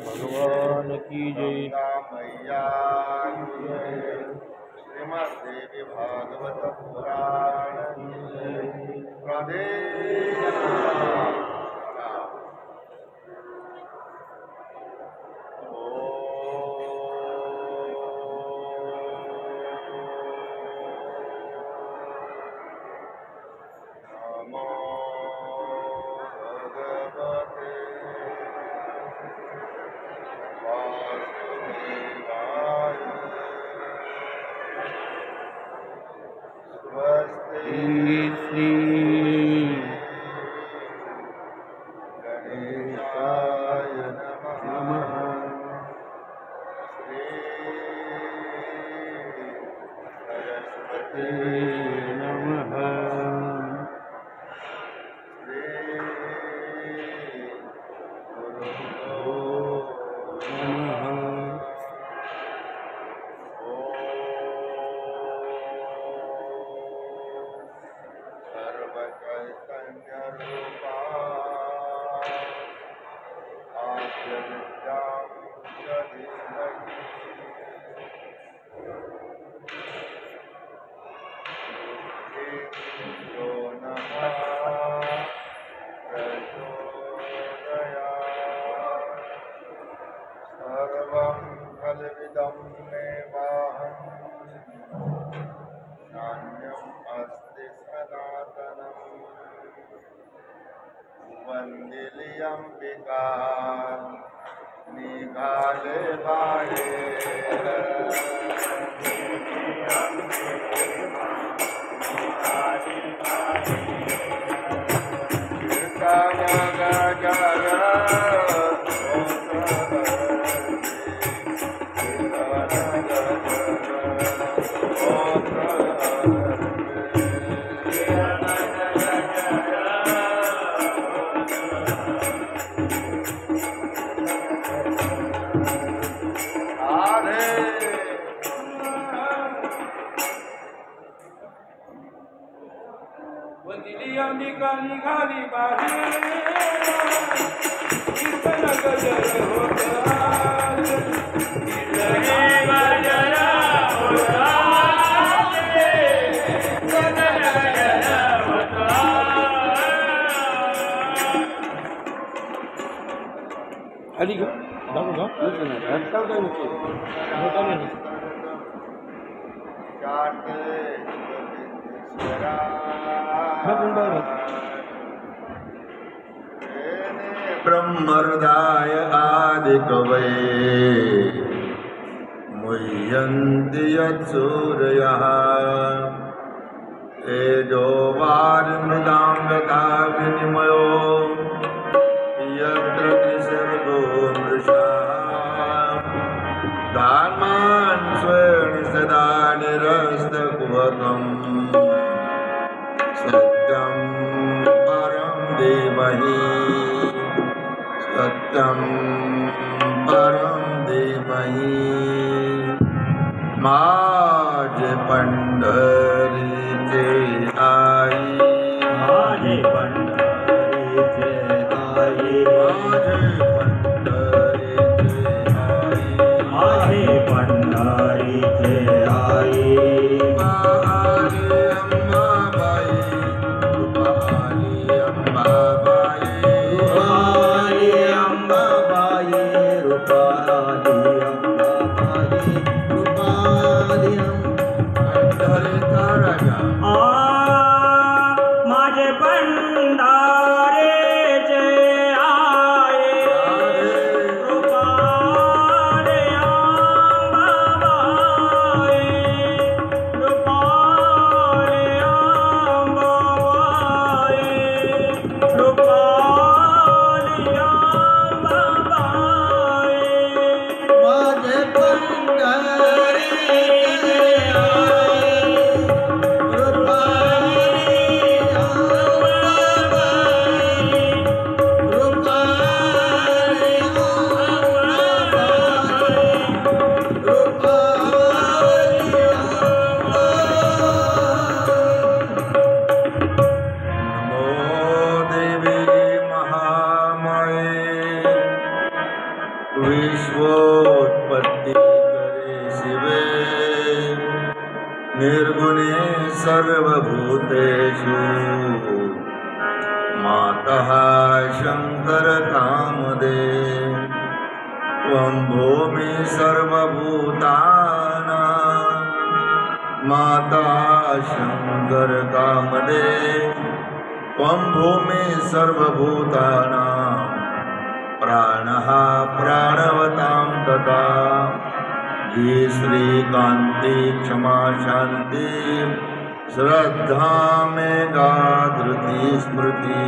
भगवान की जय। मैया श्रीमद देवी भागवत पुराण राधे श्री गणेशाय नमः। सरस्वती नमः। वंदिलियंबिका निघाले बाहेर अंबिका निघाली बाहेर कीर्तन गजर होता आली का जाऊ का रस्ता काय नको होता नाही ब्रह्महृदाय आदिकवये मुह्यन्ति यत्सूरयः तेजो वारिमृदां यथा विनिमयो यत्र त्रिसर्गो मृषा धामान् स्वेन सदा निरस्तकुहकम् सत्यं परं धीमहि सत्यं परं धीमहि माझे पंढरीचे आई माझे पंढरीचे आई माझे पंढरीचे आई माझे पंढरीचे आये विश्वोत्पत्ति करे शिवे निर्गुणे सर्वभूतेषु मातः शंकर कामदेव त्वं भूमि सर्वभूतानां माता शंकर कामदेव त्वं भूमि सर्वभूतानां प्राणः प्राणवतां तथा ये श्रीकान्ति क्षमा शांति श्रद्धा मेघा धृति स्मृति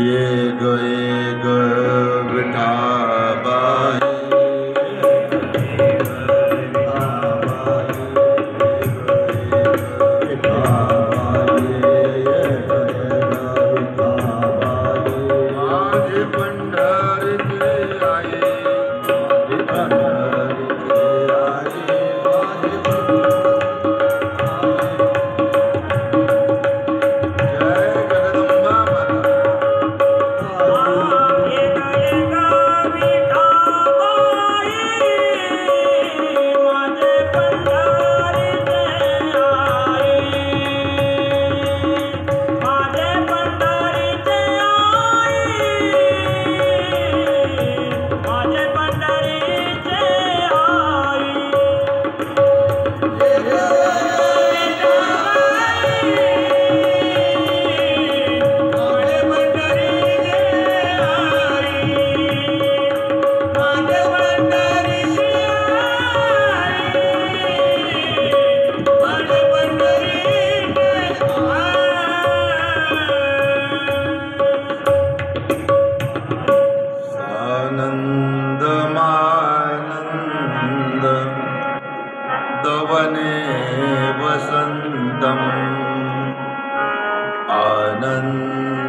ये ग विठाबाई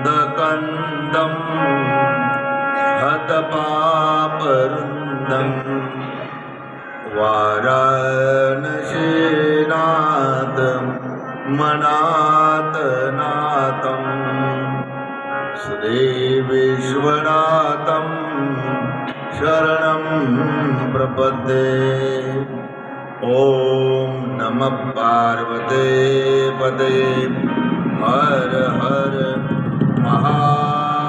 आनन्दकन्दं हतपापरुन्दं वाराणसीनाथ मनातनाथं श्रीविश्वनाथं शरणं प्रपद्ये। ॐ नमः पार्वते पतये हर हर महादेव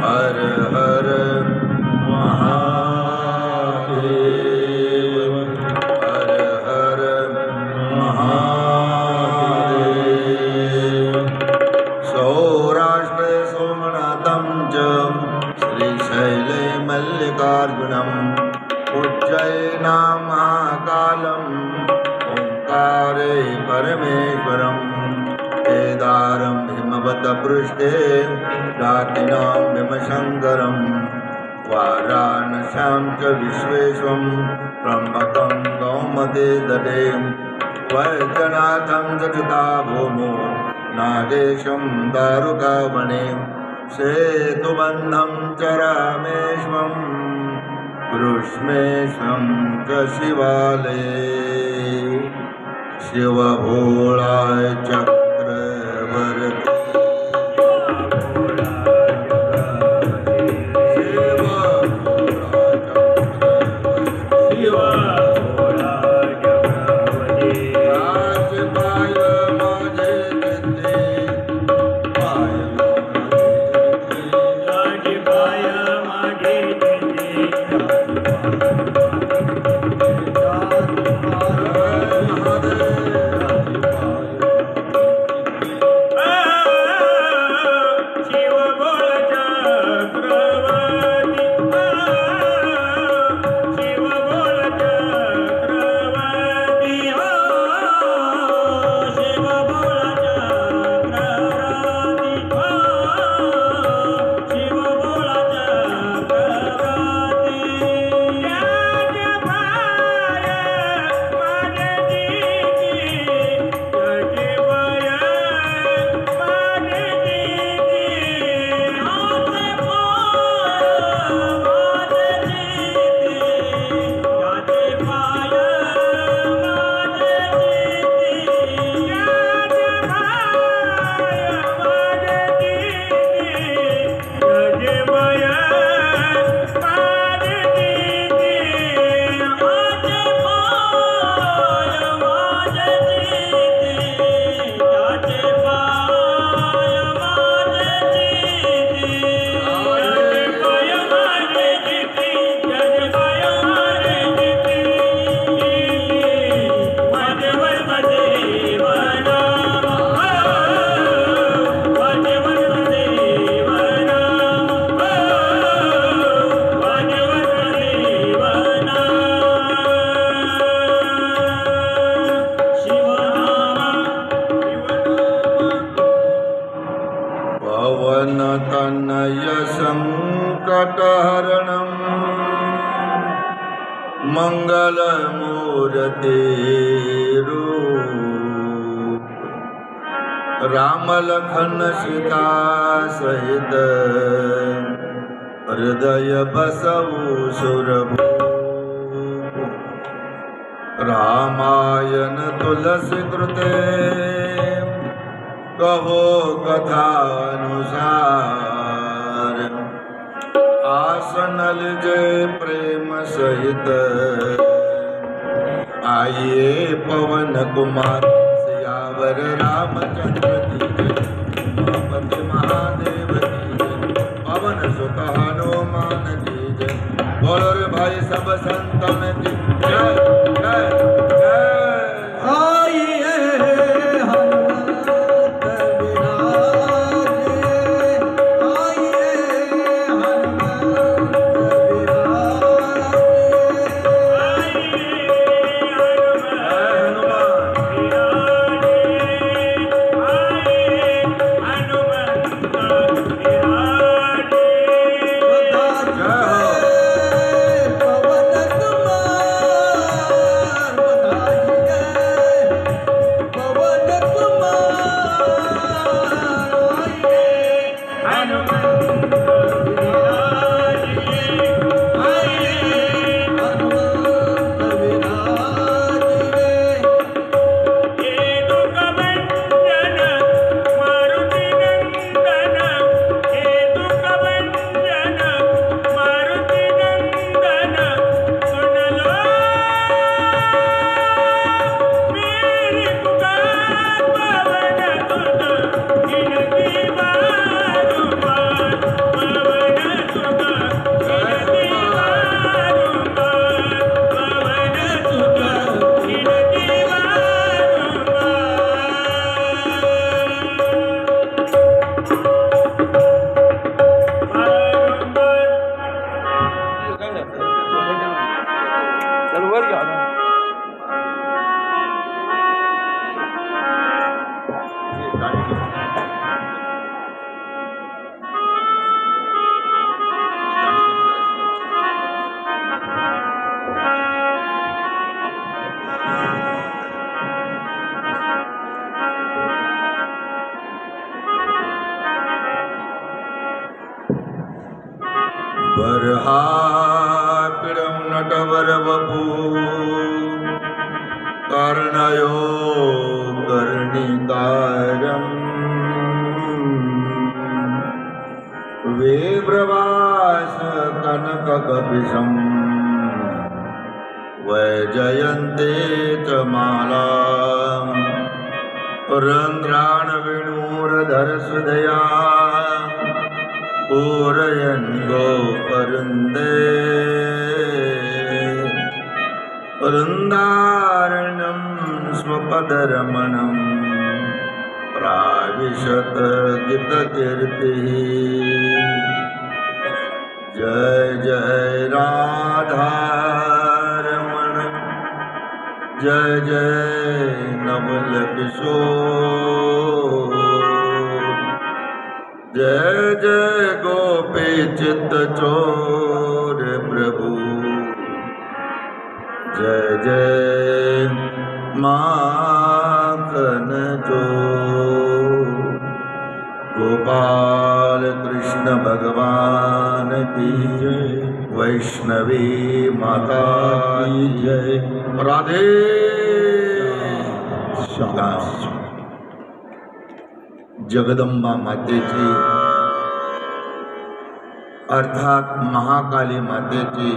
हर हर महादेव हर हर महादेव। सौराष्ट्रे सोमनाथं च श्रीशैले मल्लिकार्जुनम् उज्जयिनां महाकालम् ओंकारे परमेश्वरम् केदारं हिमवतपृष्ठे रातिनां भीमशङ्करं वाराणस्यां च विश्वेश्वं त्र्यम्बकं कौमुदी ददे वैद्यनाथं जगता भूमो नागेशं दारुकावने सेतुबन्धं च रामेश्वरम् कृष्णेशं च शिवालये शिवभोळाय चक्रवर्ती संकटहरणं मंगलमूर्ति रूप राम लखन सीता सहित हृदय बसवु सुरभूप रामायण तुलसी कृते कहो कथानुसार आसन लिजे प्रेम सहित आइए पवन कुमार सियावर रामचंद्र की जय उमापति महादेव की जय पवन सुत हनुमान की जय बोलो रे भाई सब संतन की जय जय जय आइए हनुमत विराजे आइए हनुमत बर्हापीडं नटवर वपू कर्णयो कर्णिकारम् वेव्रवास कनककपिशं वैजयन्ते च माला रन्ध्राण वेणुरधर सुदया पूरयन् गोपरुन्दे वृन्दारण्यं स्वपदरमणं प्राविशत गीतकीर्तिः जय जय राधारमण जय जय नवल किशोर जय जय गोपी चित्त चोर प्रभु जय जय माखन चोर गोपाल कृष्ण भगवान की जय वैष्णवी माता की जय राधे श्याम जगदंबा मातेची अर्थात महाकाली मातेची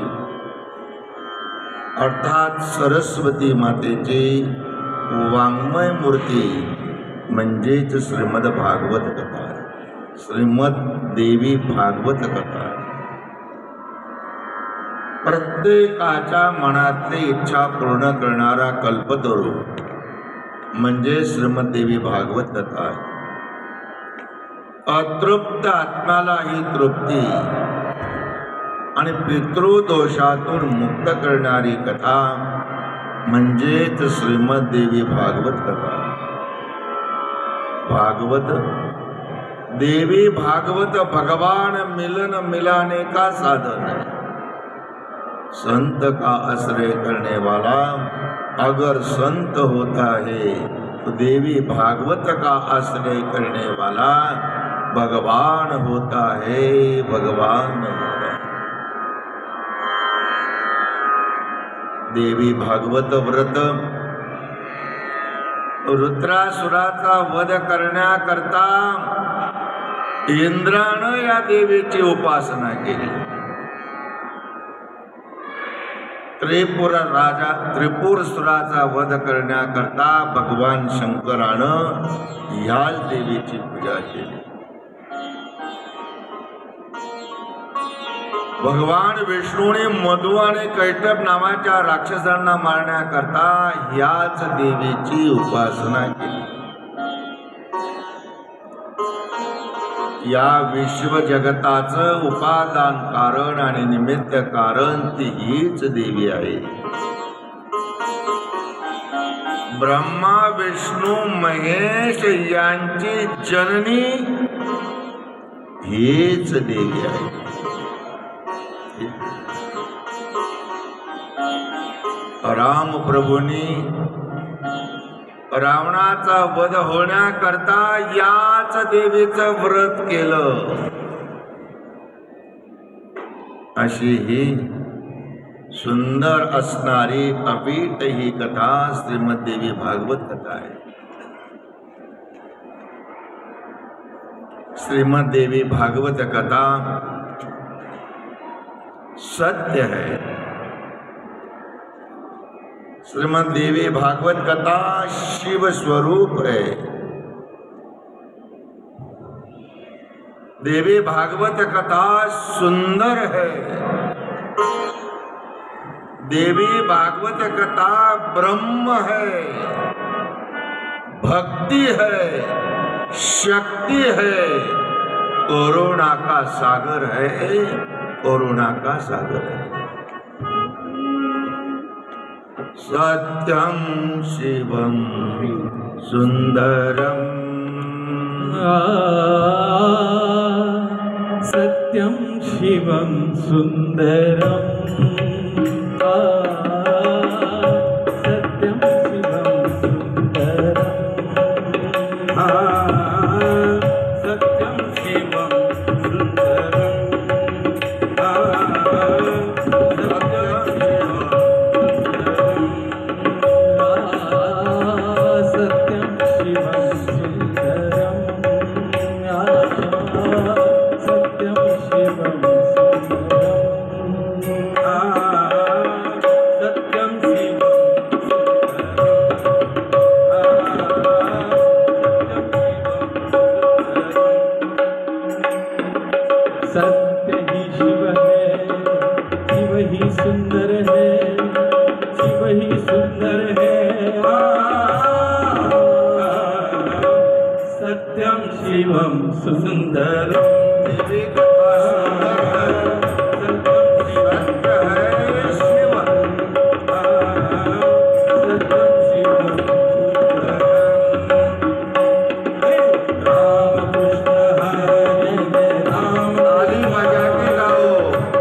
अर्थात सरस्वती मातेची वाङ्मय मूर्ती म्हणजेच श्रीमद भागवत कथा श्रीमद देवी भागवत कथा प्रत्येकाच्या मनातली इच्छा पूर्ण करणारा कल्पतरू म्हणजे श्रीमद देवी भागवत कथा आहे. अतृप्त आत्म्याला ही तृप्ती आणि पितृदोषातून मुक्त करणारी कथा म्हणजेच श्रीमद देवी भागवत कथा. भागवत देवी भागवत भगवान मिलन मिलाने का साधन है। संत का आश्रय करने वाला अगर संत होता है तो देवी भागवत का आश्रय करने वाला भगवान होता है, भगवान होता है। देवी भागवत व्रत रुद्रासुराचा वध करण्याकरता इंद्रानं या देवीची उपासना केली। त्रिपुरसुराचा वध करण्याकरता भगवान शंकरानं ह्याच देवीची पूजा केली। भगवान विष्णूने मधु आणि कैटभ नावाच्या राक्षसांना मारण्याकरता ह्याच देवीची उपासना केली। या विश्व जगताचं उपादान कारण आणि निमित्त कारण ती हीच देवी आहे। ब्रह्मा विष्णू महेश यांची जननी हीच देवी आहे। राम प्रभूंनी रावणाचा वध होण्याकरता याच देवीचं व्रत केलं। अशी ही सुंदर असणारी अवीट ही कथा श्रीमद देवी भागवत कथा आहे। श्रीमद देवी भागवत कथा सत्य है। श्रीमद देवी भागवत कथा शिव स्वरूप है। देवी भागवत कथा सुंदर है। देवी भागवत कथा ब्रह्म है, भक्ति है, शक्ति है, करुणा का सागर है, करुणा का सागर है। सत्यं शिवं सुंदरम, सत्यं शिवं सुंदरम, सत्यं शिवं सुंदरम, सत्यं शिवं सुंदरम, सत्य ही शिव है, शिव ही सुंदर है, शिव ही सुंदर है। सत्यम शिवम सुंदरम, देवी कथा सुंदर है, सत्य है शिव, सत्यम शिवम सुंदरम। राम कृष्ण हरे राम, आदि मजा के गाओ।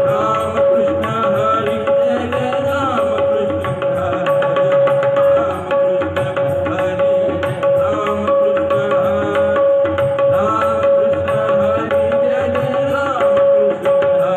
राम कृष्ण हरि जय राम कृष्ण हरे, राम कृष्ण हरि, राम कृष्ण हरि, राम कृष्ण हरि जय राम कृष्ण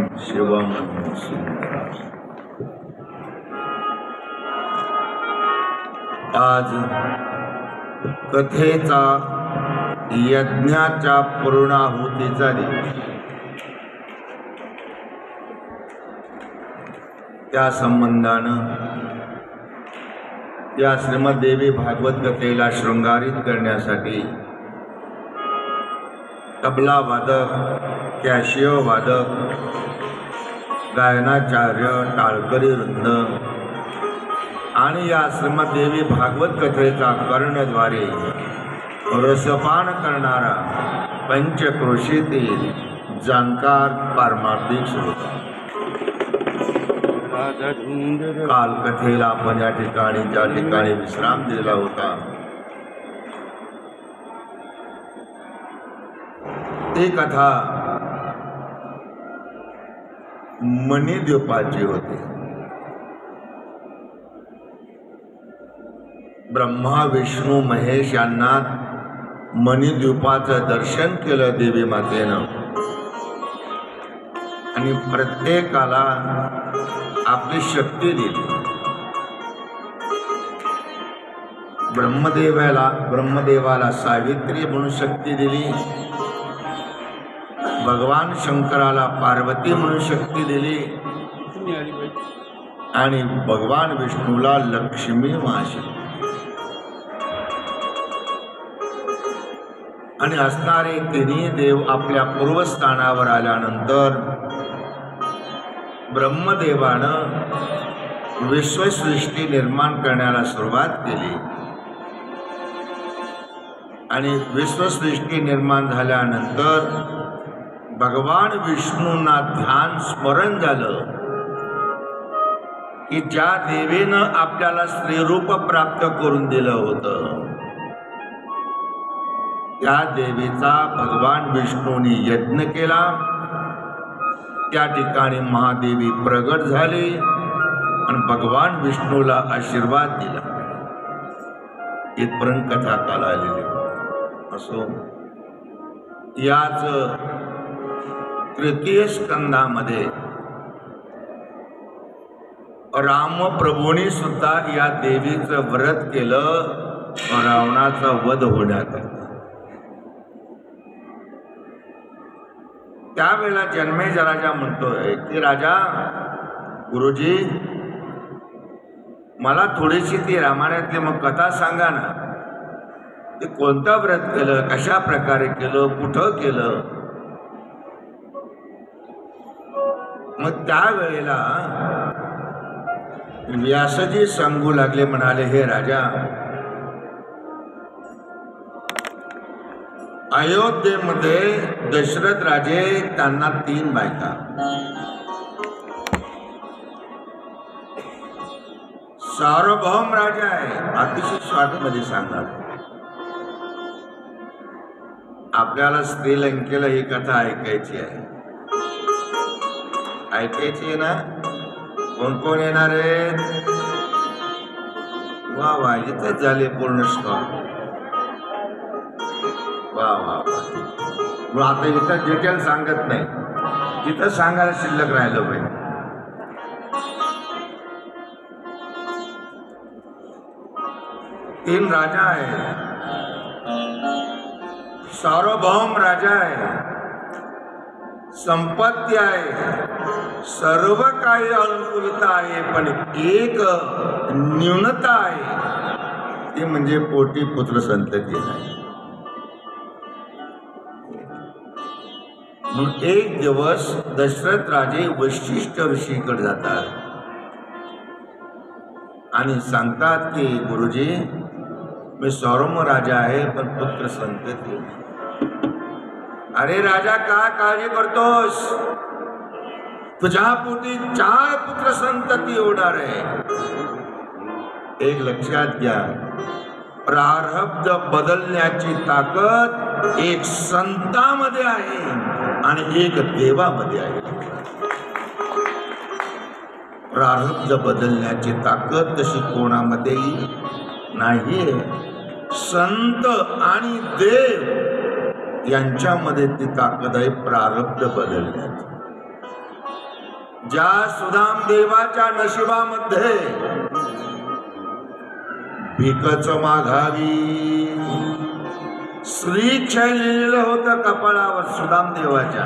शिवम सुंदरम। आज कथेचा यज्ञाच्या पूर्णाहुतीचा दिवस। त्या संबंधानं या श्रीमद देवी भागवत कथेला शृंगारित करण्यासाठी तबला वादक, कॅशिओ वादक, गायनाचार्य, टाळकरी वृंद आणि या श्रीमद देवी भागवत कथेचा कर्णद्वारे रसपान करणारा पंचक्रोशीतील जाणकार पारमार्थिक श्रोता। काल कथेला आपण या ठिकाणी ज्या ठिकाणी विश्राम दिला होता ती कथा मणिद्वीपाची होती। ब्रह्मा, विष्णू, महेश यांना मणिद्वीपाचं दर्शन केलं देवी मातेनं आणि प्रत्येकाला आपली शक्ती दिली। ब्रह्मदेवाला सावित्री म्हणून शक्ती दिली, भगवान शंकराला पार्वती म्हणून शक्ती दिली आणि भगवान विष्णूला लक्ष्मी माशी आणि असणारे तिन्ही देव आपल्या पूर्वस्थानावर आल्यानंतर ब्रह्मदेवानं विश्वसृष्टी निर्माण करण्याला सुरुवात केली आणि विश्वसृष्टी निर्माण झाल्यानंतर भगवान विष्णूंना ध्यान स्मरण झालं की ज्या देवीनं आपल्याला स्त्रीरूप प्राप्त करून दिलं होतं त्या देवीचा भगवान विष्णूंनी यज्ञ केला। त्या ठिकाणी महादेवी प्रगट झाली आणि भगवान विष्णूला आशीर्वाद दिला। इथपर्यंत कथा काल आलेली असो। याच तृतीय स्कंदामध्ये रामप्रभूंनी सुद्धा या देवीचं व्रत केलं रावणाचा वध होण्याकरता। त्यावेळेला जन्मेजय राजा म्हणतोय की राजा, गुरुजी मला थोडीशी ती रामायणातली मग कथा सांगा ना, ते कोणतं व्रत केलं, कशा प्रकारे केलं, कुठं केलं। मग त्यावेळेला व्यासजी सांगू लागले, म्हणाले हे राजा, अयोध्येमध्ये दशरथ राजे त्यांना 3 बायका, सार्वभौम राजा आहे। अतिशय शॉर्ट मध्ये सांगणार, आपल्याला श्रीलंकेला ही कथा ऐकायची आहे, ऐकायची आहे ना? कोण कोण येणार आहे? वा वा, इथंच झाले पूर्ण स्टॉप। वा वा, आता इथं डिटेल सांगत नाही, तिथं सांगायला शिल्लक राहिलं पाहिजे। तीन राजा आहे, सार्वभौम राजा आहे, संपत्ती आहे, सर्व काही अनुकूलता आहे, पण एक न्यूनता आहे, ती म्हणजे पोटी पुत्र संतती आहे। मग एक दिवस दशरथ राजे वशिष्ठ ऋषीकडे जातात आणि सांगतात की गुरुजी, मी सार्वभौम राजा आहे पण पुत्र संतती। अरे राजा, का काळजी करतोस? तुझ्या पोटी 4 पुत्र संतती होणार आहे। एक लक्षात घ्या, प्रारब्ध बदलण्याची ताकद एक संतामध्ये आहे आणि एक देवामध्ये आहे। प्रारब्ध बदलण्याची ताकद तशी कोणामध्येही नाही। संत आणि देव यांच्यामध्ये ती ताकद आहे प्रारब्ध बदलण्याची। ज्या सुदाम देवाच्या नशिबामध्ये भीकच मागावी श्रीक्षय लिहिलेलं होतं कपाळावर सुदाम देवाच्या.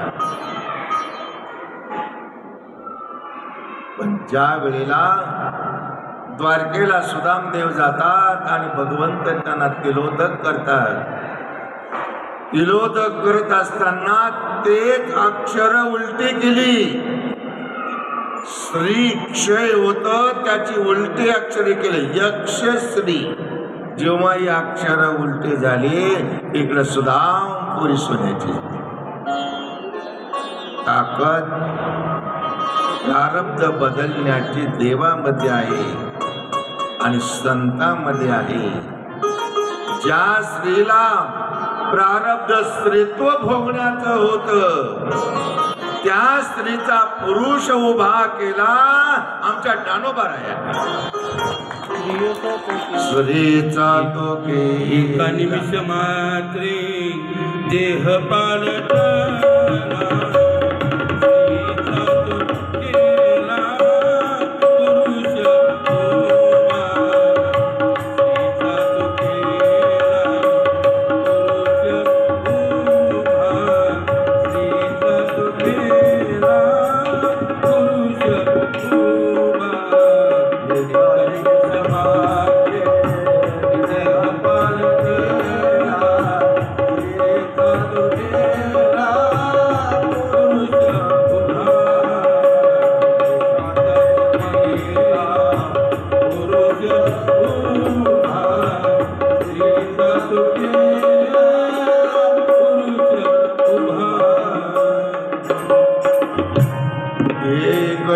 पण ज्या वेळेला द्वारकेला सुदाम देव जातात आणि भगवंत त्यांना तिलोदक करतात, तिलोदक करत असताना तेच अक्षर उलटी केली. श्री क्षय होत त्याची उलटी अक्षरे केले यक्ष श्री. जेव्हा ही अक्षर उलटे झाले इकडे सुदाम पुरी सोन्याची ताकद प्रारब्ध बदलण्याची देवामध्ये आहे आणि संतांमध्ये आहे. ज्या स्त्रीला प्रारब्ध स्त्रीत्व भोगण्याचं होतं त्या स्त्रीचा पुरुष उभा केला आमच्या ज्ञानोबाराया. स्त्रीचा तो एका निमिष मात्रे देह पालटला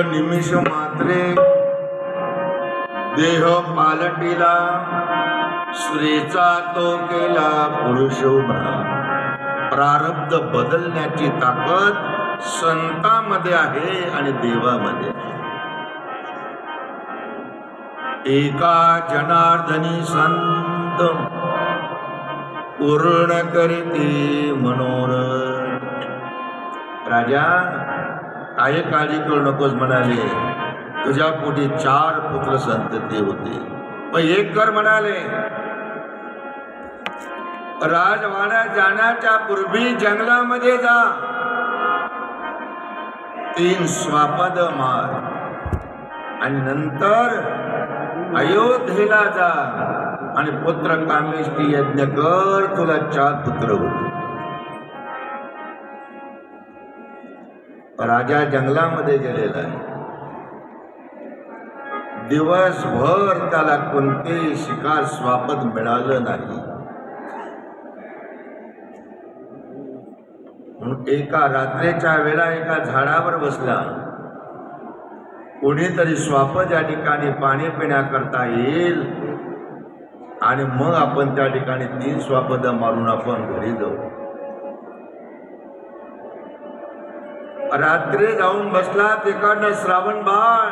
निमिष मात्रे देह पालटिला स्त्रीचा तो केला पुरुष उभा. प्रारब्ध बदलण्याची ताकद संतांमध्ये आहे आणि देवामध्ये. एका जनार्दनी संत पूर्ण करते मनोरथ. राजा काही काळजी करू नकोस म्हणाले, तुझ्या पोटी 4 पुत्र संतती होते पण एक कर म्हणाले. राजवाड्यात जाण्याच्या पूर्वी जंगलामध्ये जा, 3 स्वापद मार आणि नंतर अयोध्येला जा आणि पुत्र कामेष्टी यज्ञ कर, तुला 4 पुत्र होते. राजा जंगलामध्ये गेलेला आहे. दिवसभर त्याला कोणतेही शिकार स्वापद मिळालं नाही. एका रात्रीच्या वेळा एका झाडावर बसला. कोणीतरी स्वापद या ठिकाणी पाणी पिण्याकरता येईल आणि मग आपण त्या ठिकाणी 3 स्वापद मारून आपण घरी जाऊ. रात्री जाऊन बसला. तिकडनं श्रावण बाळ,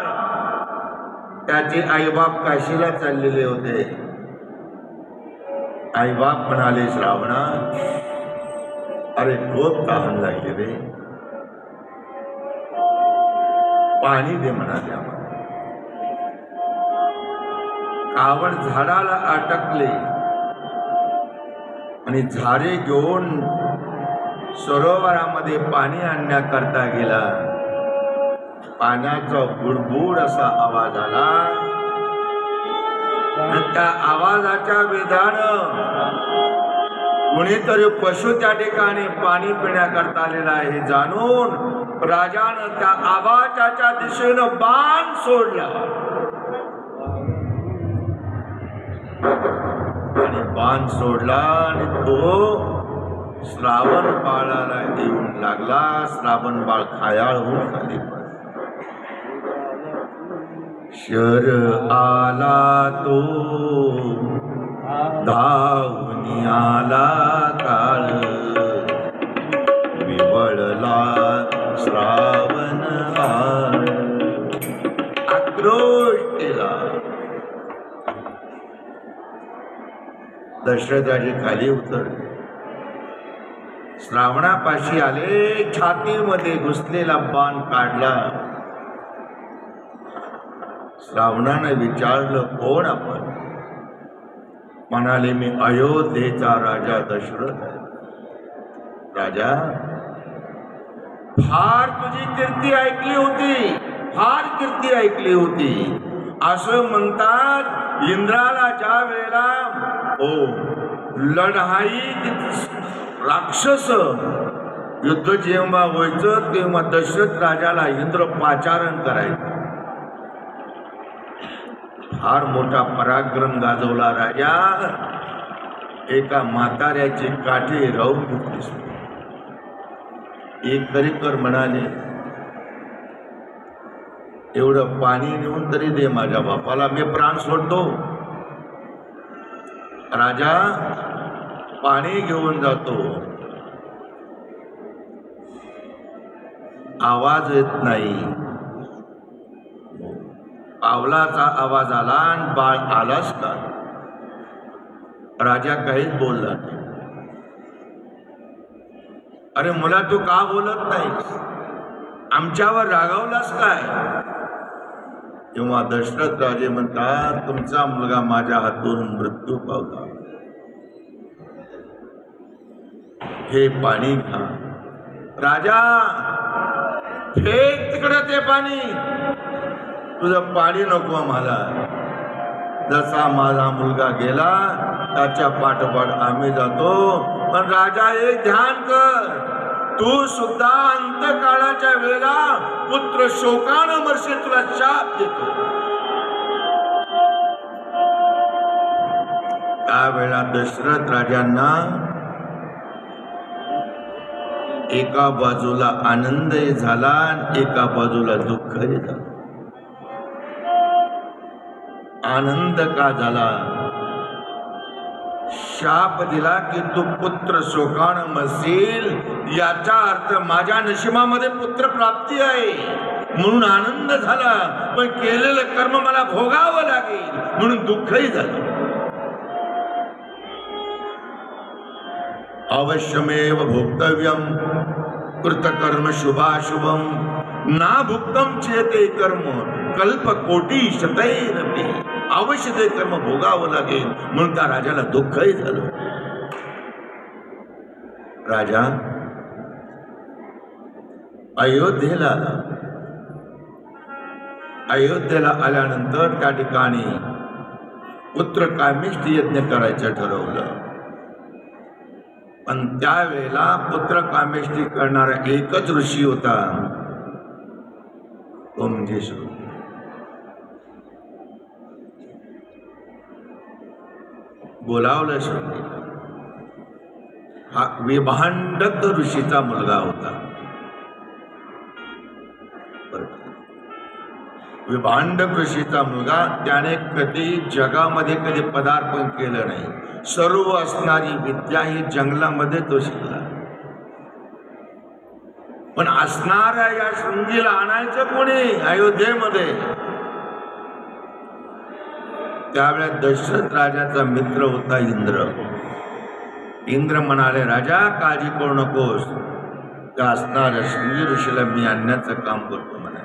त्याचे आईबाप काशीला चाललेले होते. आईबाप म्हणाले, श्रावणा अरे खूप तहान लागली रे, पाणी दे म्हणाले आम्हाला. कावड झाडाला अटकले आणि झाडे घेऊन सरोवरामध्ये पाणी आणण्याकरता गेला. पाण्याचा बुडबुड असा आवाज आला. त्या आवाजाच्या वेगानं कोणीतरी पशु त्या ठिकाणी पाणी पिण्याकरता आलेला आहे जाणून राजानं त्या आवाजाच्या दिशेनं बाण सोडला आणि बाण सोडला आणि तो श्रावण बाळाला येऊन लागला. श्रावण बाळ खायाळ होऊन खाली पडला. शर आला तो धावून आला काळ, विवळला श्रावण बाळ. आक्रोश केला. दशरथाजी खाली उतरले. श्रावणापाशी आले. छातीमध्ये घुसलेला बाण काढला श्रावणाने विचारलं, कोण आपण? म्हणाले, मी अयोध्येचा राजा दशरथ आहे. राजा, फार तुझी कीर्ती ऐकली होती, फार कीर्ती ऐकली होती. असं म्हणतात, इंद्राला ज्या वेळेला लढाई राक्षस युद्ध जेव्हा व्हायचं तेव्हा दशरथ राजाला इंद्र पाचारण करायचं. फार मोठा पराक्रम गाजवला राजा. एका म्हाताऱ्याची काठी राहून घेतलीस. एक दरेकर म्हणाले, एवढं पाणी नेऊन तरी दे माझ्या बापाला, मी प्राण सोडतो. राजा पाणी घेऊन जातो, आवाज येत नाही. पावलाचा आवाज आला आणि बाळ आलास का? राजा काहीच बोलला नाही. अरे मुला, तू का बोलत नाहीस? आमच्यावर रागावलास काय? तेव्हा दशरथ राजे म्हणतात, तुमचा मुलगा माझ्या हातून मृत्यू पावला, हे पाणी घ्या. राजा, फेक तिकडं ते पाणी, तुझं पाणी नको आम्हाला. जसा माझा मुलगा गेला त्याच्या पाठोपाठ आम्ही जातो. पण राजा, एक ध्यान कर, तू सुद्धा अंतकाळाच्या वेळेला पुत्र शोकानं मरशील, तुला शाप देतो. त्यावेळेला दशरथ राजांना एका बाजूला आनंदही झाला आणि एका बाजूला दुःखही झालं. आनंद का झाला? शाप दिला की तू पुत्र शोकानं मरशील, याचा अर्थ माझ्या नशिबामध्ये पुत्र प्राप्ती आहे म्हणून आनंद झाला. पण केलेलं कर्म मला भोगावं लागेल म्हणून दुःखही झालं. अवश्यमेव भोक्तव्यम कृतकर्म शुभाशुभम ना भुक्तम चेते कर्म कल्पकोटी शतैरपि. अवश्य ते कर्म भोगावं लागेल म्हणून त्या राजाला दुःखही झालं. राजा अयोध्येला आला. अयोध्येला आल्यानंतर त्या ठिकाणी पुत्र कामेष्टी यज्ञ करायचं ठरवलं. पण त्यावेळेला पुत्र कामेष्टी करणारा एकच ऋषी होता, तो म्हणजे शृंगी. बोलावलं शृंगीला. हा विभांडक ऋषीचा मुलगा होता. विभांडक ऋषीचा मुलगा, त्याने कधी जगामध्ये कधी पदार्पण केलं नाही. सर्व असणारी विद्या ही जंगलामध्ये तो शिकला. पण असणाऱ्या या शृंगीला आणायचं कोणी? अयोध्येमध्ये. त्यावेळेस दशरथ राजाचा मित्र होता इंद्र. इंद्र म्हणाले, राजा काळजी करू नकोस, त्या असणाऱ्या शृंगी ऋषीला मी आणण्याचं काम करतो म्हणाले.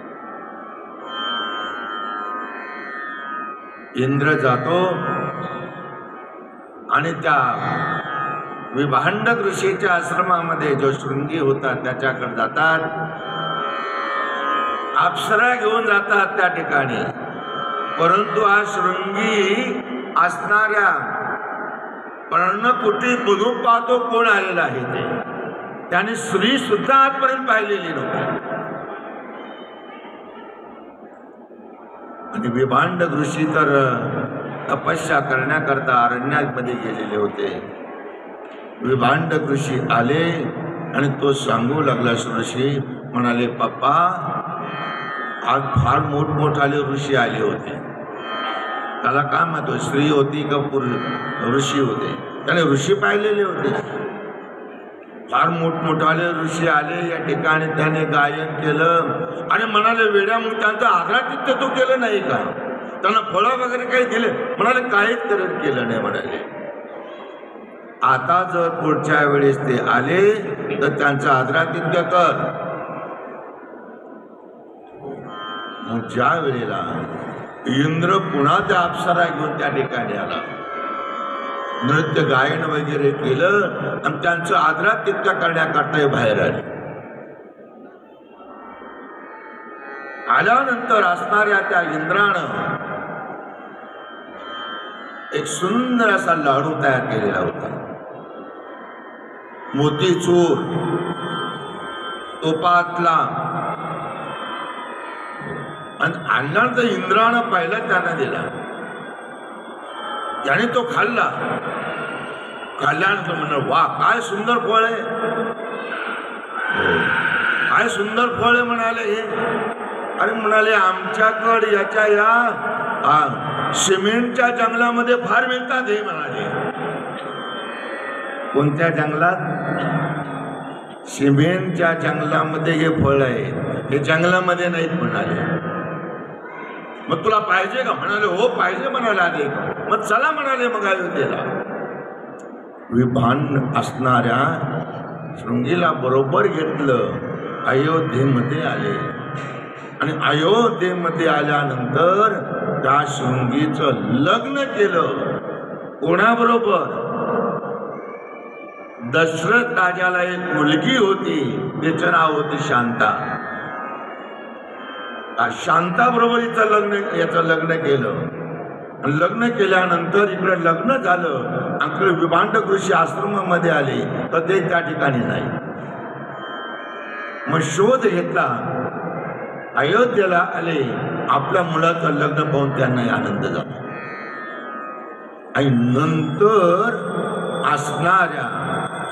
इंद्र जातो आणि त्या विभांडक ऋषीच्या आश्रमामध्ये जो शृंगी होता त्याच्याकडे जातात. अप्सरा घेऊन जातात त्या ठिकाणी. परंतु हा शृंगी असणाऱ्या पर्णकुटी बघून पाहतो कोण आलेला आहे ते. त्याने स्त्री सुद्धा आजपर्यंत पाहिलेली नव्हती. आणि विभांडक ऋषी तर तपस्या करण्याकरता अरण्यामध्ये गेलेले होते. विभांडक ऋषी आले आणि तो सांगू लागला. ऋषी म्हणाले, पप्पा आज फार मोठमोठाले ऋषी आले होते. त्याला काय म्हणतो, स्त्री होती का ऋषी होते? त्याने ऋषी पाहिलेले होते. फार मोठमोठाले ऋषी आले या ठिकाणी. त्याने गायन केलं आणि म्हणाले, वेड्या मग त्यांचं आदरातिथ्य तो केलं नाही का? त्यांना फळं वगैरे काही दिले? म्हणाले, काहीच केलं नाही. म्हणाले, आता जर पुढच्या वेळेस ते आले तर त्यांचं आदरातिथ्य कर. मग ज्या वेळेला इंद्र पुन्हा त्या अप्सरा घेऊन त्या ठिकाणी आला, नृत्य गायन वगैरे केलं आणि त्यांचं आदरातिथ्य करण्याकरता बाहेर आले. आल्यानंतर असणाऱ्या त्या इंद्रानं एक सुंदर असा लाडू तयार केलेला होता, मोतीचूर तुपातला. आणि आणल्यानंतर इंद्रानं पहिला त्यांना दिला, त्याने तो खाल्ला. खाल्ल्यानंतर म्हणलं, वा काय सुंदर फळ आहे, काय सुंदर फळ आहे म्हणाले हे. अरे म्हणाले, आमच्याकडे याच्या या सिमेंटच्या जंगलामध्ये फार मिळतात हे म्हणाले. कोणत्या जंगलात? सिमेंटच्या जंगलामध्ये हे फळ आहे, हे जंगलामध्ये नाहीत म्हणाले. मग तुला पाहिजे का? म्हणाले, हो पाहिजे म्हणाले. आले मग चला म्हणाले मग अयोध्येला. विभान असणाऱ्या शृंगीला बरोबर घेतलं, अयोध्येमध्ये आले. आणि अयोध्येमध्ये आल्यानंतर त्या शृंगीचं लग्न केलं. कोणाबरोबर? दशरथ राजाला एक मुलगी होती, तिचं नाव होती शांता. शांता बरोबर याचं लग्न केलं. लग्न केल्यानंतर इकडे लग्न झालं, इकडे विभांडक ऋषी आश्रमामध्ये आले तर ते त्या ठिकाणी नाही. मग शोध घेतला, अयोध्येला आले. आपल्या मुलाचं लग्न पाहून त्यांना आनंद झाला. आणि नंतर असणाऱ्या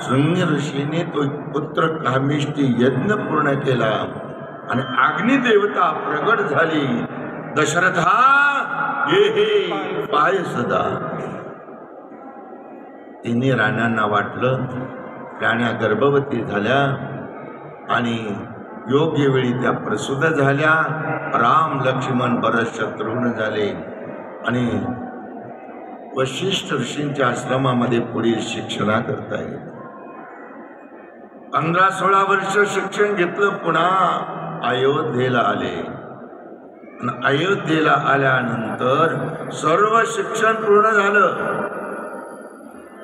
शृंगी ऋषीने तो पुत्र कामिष्ठी यज्ञ पूर्ण केला आणि अग्निदेवता प्रगट झाली. दशरथा हे पाय सदा. तिन्ही राण्यांना वाटलं, राण्या गर्भवती झाल्या आणि योग्य वेळी त्या प्रसूत झाल्या. राम लक्ष्मण भरत शत्रुघ्न झाले आणि वशिष्ठ ऋषींच्या आश्रमामध्ये पुढील शिक्षणा करता येईल. 15-16 वर्ष शिक्षण घेतलं. पुन्हा अयोध्येला आले. अयोध्येला आल्यानंतर सर्व शिक्षण पूर्ण झालं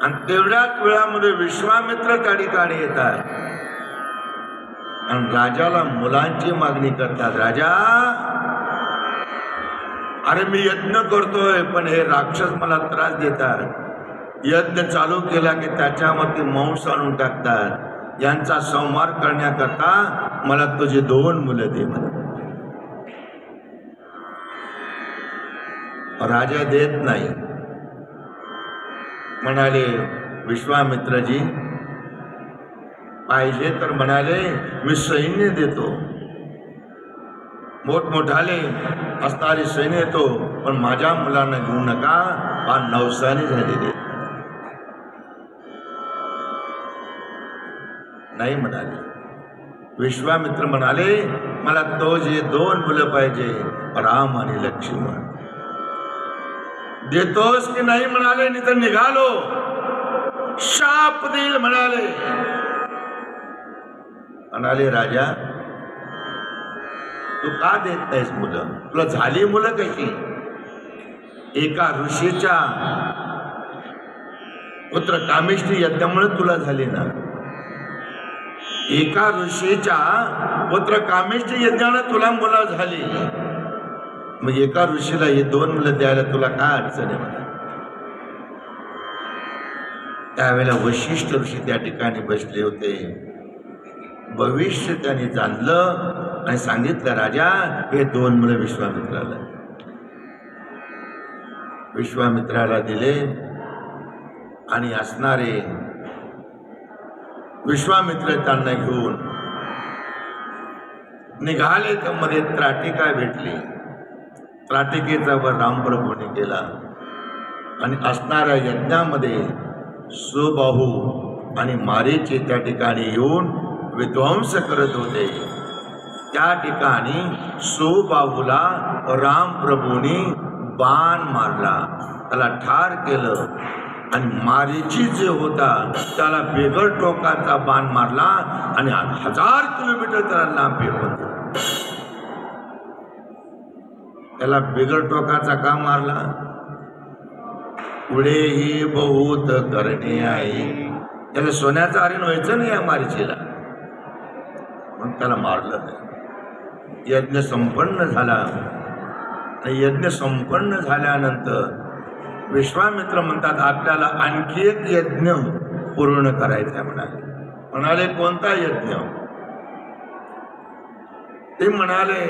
आणि तेवढ्याच वेळामध्ये विश्वामित्र त्या ठिकाणी येतात आणि राजाला मुलांची मागणी करतात. राजा, अरे मी यज्ञ करतोय पण हे राक्षस मला त्रास देतात. यज्ञ चालू केला की त्याच्यावरती मांस आणून टाकतात. यांचा संहार करण्याकरता मला तुझी 2 मुलं दे म्हणे. राजा देत नाही. म्हणाले विश्वामित्रजी, पाहिजे तर म्हणाले मी सैन्य देतो, मोठमोठाले असणारे सैन्य देतो, पण माझ्या मुलांना घेऊ नका, हा नवसाने झालेले नाही म्हणाले. विश्वामित्र म्हणाले, मला तो जे 2 मुलं पाहिजे, राम आणि लक्ष्मण. देतोस की नाही म्हणाले, नाही तर निघालो, शाप देईल म्हणाले. म्हणाले, राजा तू का देत नाहीस मुलं? तुला झाली मुलं कशी? एका ऋषीच्या पुत्र कामिष्ठी यज्ञामुळे तुला झाली ना. एका ऋषीच्या पुत्र कामिष्ठी यज्ञाने तुला मुलं झाली. मग एका ऋषीला हे 2 मुलं द्यायला तुला काय अडचण आहे म्हणा. त्यावेळेला वशिष्ठ ऋषी त्या ठिकाणी बसले होते. भविष्य त्यांनी जाणलं आणि सांगितलं, राजा हे 2 मुलं विश्वामित्राला दिले. आणि असणारे विश्वामित्र त्यांना घेऊन निघाले. तर मध्ये त्राटिका भेटली. त्राटिकेचा वर रामप्रभूने केला आणि असणाऱ्या यज्ञामध्ये सुबाहू आणि मारीचे त्या ठिकाणी येऊन विध्वंस करत होते. त्या ठिकाणी सुबाहूला रामप्रभूने बाण मारला, त्याला ठार केलं. आणि मारीची जे होता त्याला बेगर टोकाचा बाण मारला आणि 1000 किलोमीटर त्याला लांब फेकून दिला. त्याला बिगर टोकाचा का मारला? पुढे ही बहुत करणे आहे. त्याला सोन्याचं हरिण व्हायचं नाही या मारीचीला, म्हणून त्याला मारलं नाही. यज्ञ संपन्न झाला. आणि यज्ञ संपन्न झाल्यानंतर विश्वामित्र म्हणतात आपल्याला आणखी एक यज्ञ पूर्ण करायचा म्हणाले. कोणता यज्ञ? ते म्हणाले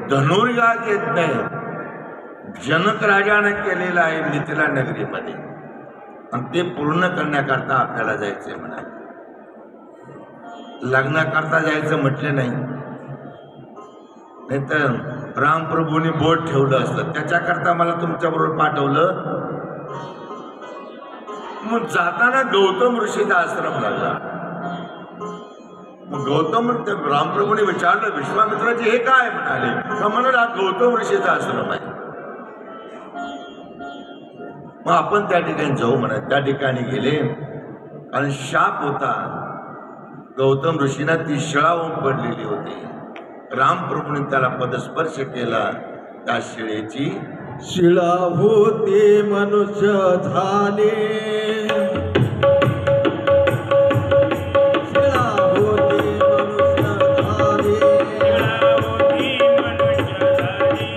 धनुर्याग यज्ञ जनक राजाने केलेला आहे मिथिला नगरीमध्ये, आणि ते पूर्ण करण्याकरता आपल्याला जायचंय म्हणाले. लग्नाकरता जायचं म्हटले नाही, तर रामप्रभूंनी बोट ठेवलं असतं, त्याच्याकरता मला तुमच्याबरोबर पाठवलं. मग जाताना गौतम ऋषीचा आश्रम लागला. मग गौतम रामप्रभूने विचारलं विश्वामित्राचे हे काय? म्हणाले हा गौतम ऋषीचा आश्रम आहे. मग आपण त्या ठिकाणी जाऊ म्हणा. त्या ठिकाणी गेले आणि शाप होता. गौतम ऋषींना ती शिळा पडलेली होती. रामप्रभूने त्याला पदस्पर्श केला. त्या शिळेची शिळा होते मनुष्य झाले, शिळा होते मनुष्य झाले,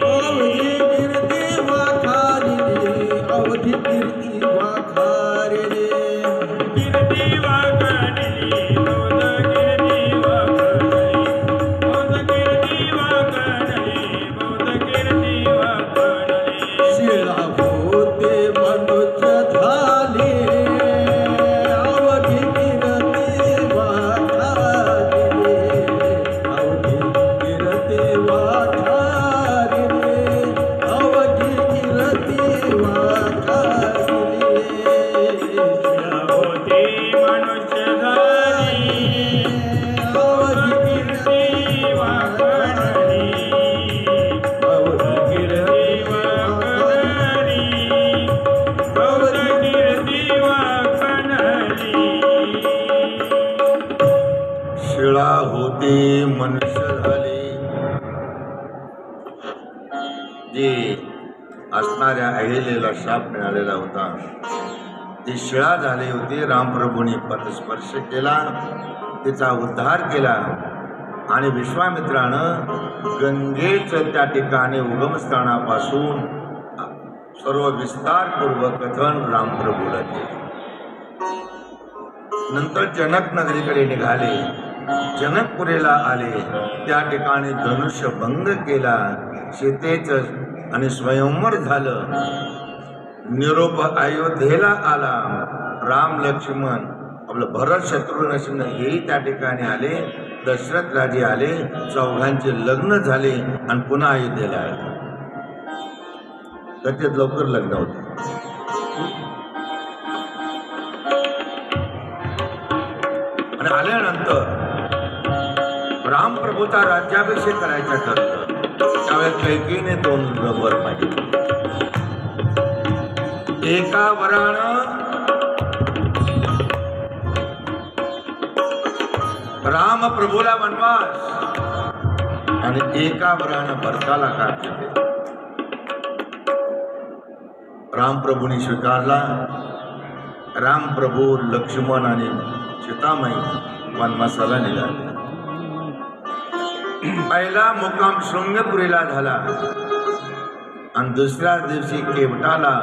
अवधी कीर्ती वाखारिले, अवधी कीर्ती वाखारिले, कीर्ती वाखारिले, बौद्ध कीर्ती वाखारिले, बौद्ध कीर्ती वाखारिले, बौद्ध कीर्ती वाखारिले. शिळा होते मनुष्य झाले, अवधी कीर्ती वाखारिले, अवधी कीर्ती वाखारिले, अवधी कीर्ती वाखारिले. शिळा होते मनुष्य झाले, अवधी कीर्ती वाखारिले, अवधी कीर्ती वाखारिले, बौद्ध कीर्ती वाखारिले. शिळा होते मनुष्य झाले. जे असणाऱ्या अहिलेला शाप मिळालेला होता ते शिळा झाले होते. रामप्रभूंनी पदस्पर्श केला, तिचा उद्धार केला. आणि विश्वामित्रानं गंगेचं त्या ठिकाणी उगमस्थानापासून सर्व विस्तारपूर्वक कथन रामप्रभूला केले. नंतर जनक नगरीकडे निघाले. जनकपुरीला आले. त्या ठिकाणी धनुष्यभंग केला. सीतेचं आणि स्वयंवर झालं. निरोप अयोध्येला आला. राम लक्ष्मण आपलं भरत शत्रुघ्न हेही त्या ठिकाणी आले. दशरथ राजे आले. चौघांचे लग्न झाले आणि पुन्हा अयोध्येला आले. त्याच्यात लवकर लग्न होतं. आणि आल्यानंतर रामप्रभूचा राज्याभिषेक करायचा ठरलं. त्यावेळेस कैकेयीने 2 वर मागितले. एका वरानं रामप्रभूला वनवास आणि एका वरानं भरताला काढले. रामप्रभूंनी स्वीकारला. रामप्रभू लक्ष्मण आणि सीतामाई वनवासाला निघाले. पहिला मुक्काम शृंगपुरीला झाला आणि दुसऱ्या दिवशी केवटाला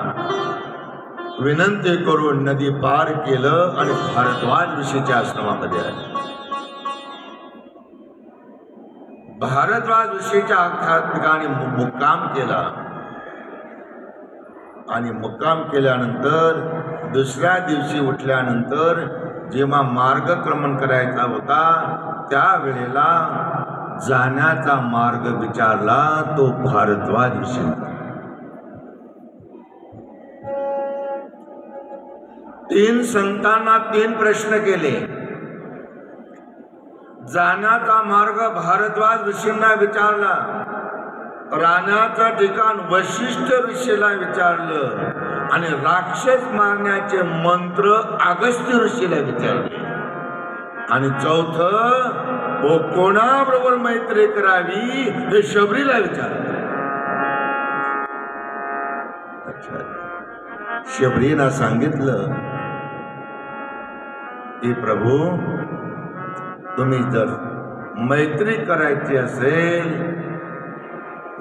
विनंती करून नदी पार केलं आणि भारद्वाज ऋषीच्या आश्रमामध्ये आले. भारद्वाज ऋषीच्या ठिकाणी मुक्काम केला. आणि मुक्काम केल्यानंतर दुसऱ्या दिवशी उठल्यानंतर जेव्हा मार्गक्रमण करायचा होता त्यावेळेला जाण्याचा मार्ग विचारला तो भारद्वाज ऋषी. 3 संतांना 3 प्रश्न केले. जाण्याचा मार्ग भारद्वाज ऋषींना विचारला. राहण्याचं ठिकाण वशिष्ठ ऋषीला विचारलं आणि राक्षस मारण्याचे मंत्र अगस्त्य ऋषीला विचारले. आणि चौथं कोणाबरोबर मैत्री करावी हे शबरीला विचारलं. शबरीनं सांगितलं की प्रभू, तुम्ही जर मैत्री करायची असेल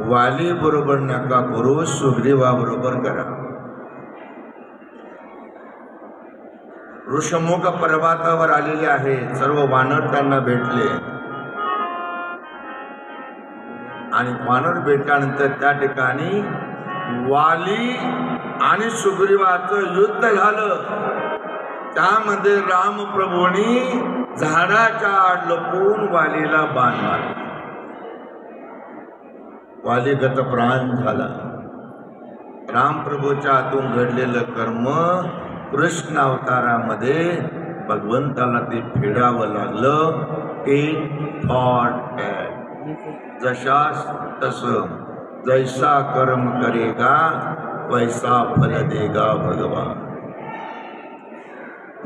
वाली बरोबर नका करू, सुग्रीवा बरोबर करा. ऋषमुख पर्वतावर आलेले आहे सर्व वानर, त्यांना भेटले आणि वानर भेटल्यानंतर त्या ठिकाणी वाली आणि सुग्रीवाचं युद्ध झालं. त्यामध्ये रामप्रभूंनी झाडाच्या आड लपून वालीला बाण मारला. वाली गतप्राण झाला. रामप्रभूच्या हातून घडलेलं कर्म कृष्ण अवतारामध्ये भगवंताला ते फेडावं लागलं. टेट फॉर टॅट, जशास तसं, जैसा कर्म करेगा वैसा फल देगा भगवान.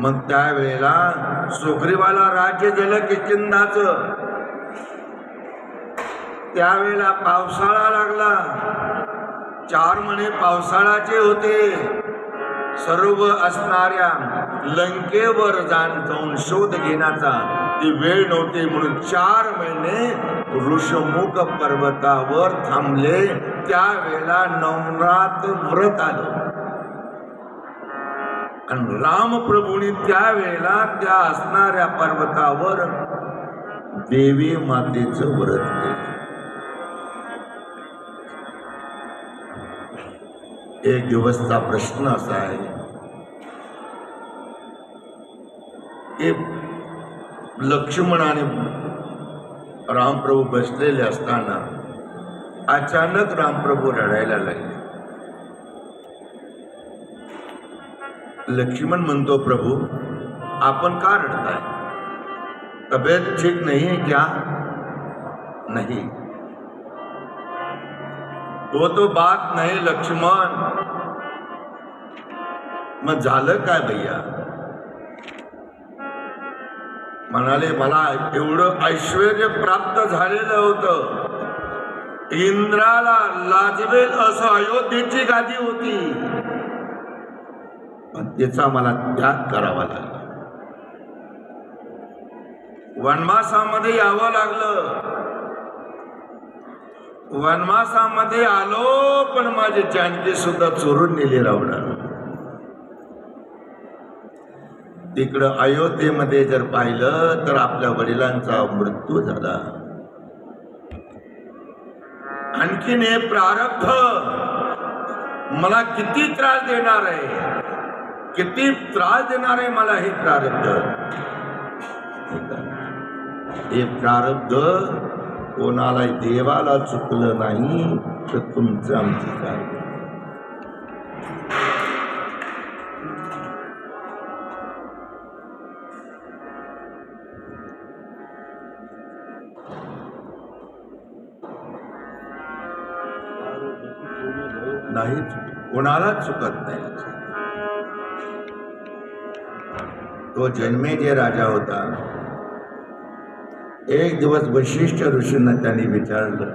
मग त्यावेळेला सुग्रीवाला राज्य दिलं किष्किंधाचं. त्यावेळेला पावसाळा लागला. 4 महिने पावसाळ्याचे होते. सर्व असणाऱ्या लंकेवर जाऊन शोध घेण्याचा ती वेळ नव्हती, म्हणून 4 महिने ऋषमुख पर्वतावर थांबले. त्यावेळेला नवरात्र व्रत आलं आणि रामप्रभूंनी त्यावेळेला त्या असणाऱ्या पर्वतावर देवी मातेचं व्रत केलं. एक दिवसचा प्रश्न असा आहे की लक्ष्मण आणि रामप्रभू बसलेले असताना अचानक रामप्रभू रडायला लागले. लक्ष्मण म्हणतो, प्रभू आपण का रडताय? तब्येत ठीक नहीं है क्या? नहीं. वो तो बात नहीं लक्ष्मण. मग झालं काय भैया? म्हणाले, मला एवढं ऐश्वर्य प्राप्त झालेलं होतं, इंद्राला लाजवेल असं अयोध्येची गादी होती, पण त्याचा मला त्याग करावा लागला. वनवासामध्ये यावं लागलं. वनवासामध्ये आलो, पण माझे जानकी सुद्धा चोरून नेले रावणानं. तिकडं अयोध्येमध्ये जर पाहिलं तर आपल्या वडिलांचा मृत्यू झाला. आणखीन हे प्रारब्ध मला किती त्रास देणार आहे, किती त्रास देणार आहे मला हे प्रारब्ध. हे प्रारब्ध कोणाला देवाला चुकलं नाही तर तुमचं आमचं काय. नाही, कोणालाच चुकत नाही. तो जन्मेजय राजा होता. एक दिवस वशिष्ठ ऋषींना त्यांनी विचारलं,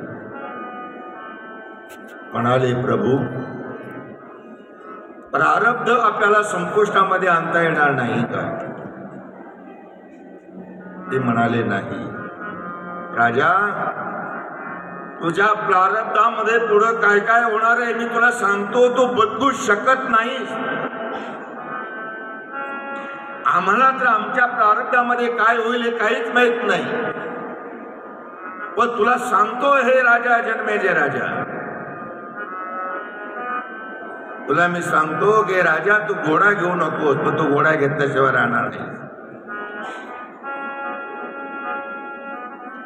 म्हणाले, प्रभू प्रारब्ध आपल्याला संपुष्टामध्ये आणता येणार नाही का? ते म्हणाले, नाही राजा, तुझ्या प्रारब्धामध्ये पुढं काय काय होणार आहे मी तुला सांगतो, तो बदलू शकत नाही. आम्हाला तर आमच्या प्रारब्धामध्ये काय होईल हे काहीच माहित नाही, पण तुला सांगतो हे राजा, जन्मेजय राजा, तुला मी सांगतो की राजा, तू घोडा घेऊ नकोस, पण तू घोडा घेतल्याशिवाय राहणार नाही.